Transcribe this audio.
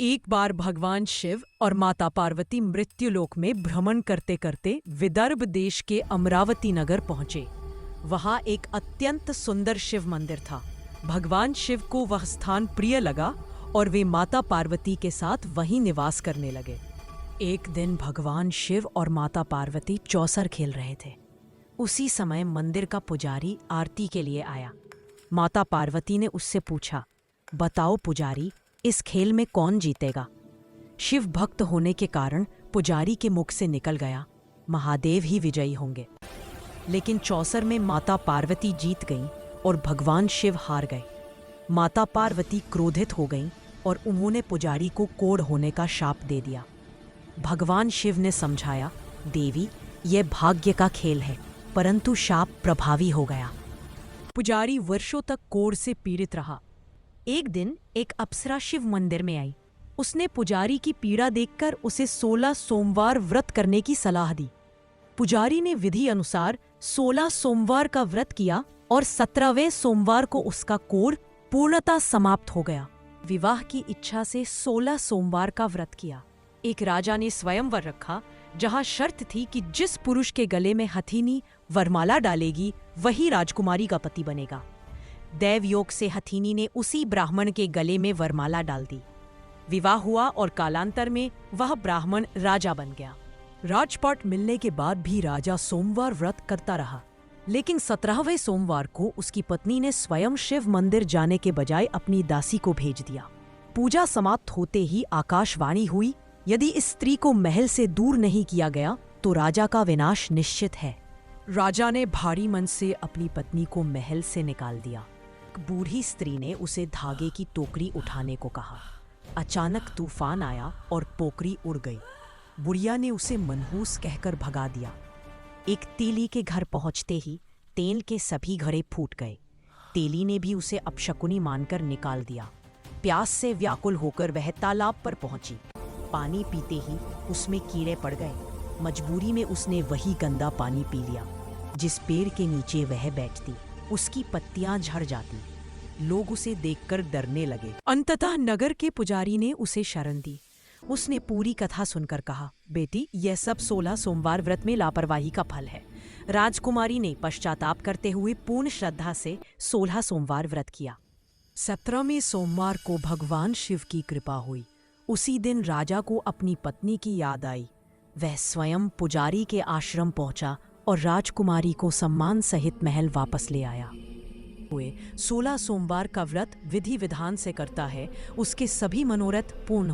एक बार भगवान शिव और माता पार्वती मृत्युलोक में भ्रमण करते करते विदर्भ देश के अमरावती नगर पहुंचे। वहां एक अत्यंत सुंदर शिव मंदिर था। भगवान शिव को वह स्थान प्रिय लगा और वे माता पार्वती के साथ वहीं निवास करने लगे। एक दिन भगवान शिव और माता पार्वती चौसर खेल रहे थे। उसी समय मंदिर का पुजारी आरती के लिए आया। माता पार्वती ने उससे पूछा, बताओ पुजारी, इस खेल में कौन जीतेगा? शिव भक्त होने के कारण पुजारी के मुख से निकल गया, महादेव ही विजयी होंगे। लेकिन चौसर में माता पार्वती जीत गईं और भगवान शिव हार गए। माता पार्वती क्रोधित हो गईं और उन्होंने पुजारी को कोढ़ होने का शाप दे दिया। भगवान शिव ने समझाया, देवी, यह भाग्य का खेल है, परंतु शाप प्रभावी हो गया। पुजारी वर्षों तक कोढ़ से पीड़ित रहा। एक दिन एक अप्सरा शिव मंदिर में आई। उसने पुजारी की पीड़ा देखकर उसे 16 सोमवार व्रत करने की सलाह दी। पुजारी ने विधि अनुसार 16 सोमवार का व्रत किया और 17वें सोमवार को उसका कोढ़ पूर्णतः समाप्त हो गया। विवाह की इच्छा से 16 सोमवार का व्रत किया। एक राजा ने स्वयंवर रखा, जहां शर्त थी कि जिस पुरुष के गले में हथीनी वरमाला डालेगी वही राजकुमारी का पति बनेगा। दैव योग से हथीनी ने उसी ब्राह्मण के गले में वरमाला डाल दी। विवाह हुआ और कालांतर में वह ब्राह्मण राजा बन गया। राजपाट मिलने के बाद भी राजा सोमवार व्रत करता रहा, लेकिन 17वें सोमवार को उसकी पत्नी ने स्वयं शिव मंदिर जाने के बजाय अपनी दासी को भेज दिया। पूजा समाप्त होते ही आकाशवाणी हुई, यदि इस स्त्री को महल से दूर नहीं किया गया तो राजा का विनाश निश्चित है। राजा ने भारी मन से अपनी पत्नी को महल से निकाल दिया। बूढ़ी स्त्री ने उसे धागे की टोकरी उठाने को कहा। अचानक तूफान आया और टोकरी उड़ गई। बुढ़िया ने उसे मनहूस कहकर भगा दिया। एक तेली के घर पहुंचते ही तेल के सभी घड़े फूट गए। तेली ने भी उसे अपशकुनी मानकर निकाल दिया। प्यास से व्याकुल होकर वह तालाब पर पहुंची। पानी पीते ही उसमें कीड़े पड़ गए। मजबूरी में उसने वही गंदा पानी पी लिया। जिस पेड़ के नीचे वह बैठती, उसकी पत्तियां झड़ जाती। लोग उसे देखकर डरने लगे। अंततः नगर के पुजारी ने उसे शरण दी। उसने पूरी कथा सुनकर कहा, बेटी, यह सब 16 सोमवार व्रत में लापरवाही का फल है। राजकुमारी ने पश्चाताप करते हुए पूर्ण श्रद्धा से 16 सोमवार व्रत किया। 17वें सोमवार को भगवान शिव की कृपा हुई। उसी दिन राजा को अपनी पत्नी की याद आई। वह स्वयं पुजारी के आश्रम पहुंचा और राजकुमारी को सम्मान सहित महल वापस ले आया। 16 सोमवार का व्रत विधि विधान से करता है, उसके सभी मनोरथ पूर्ण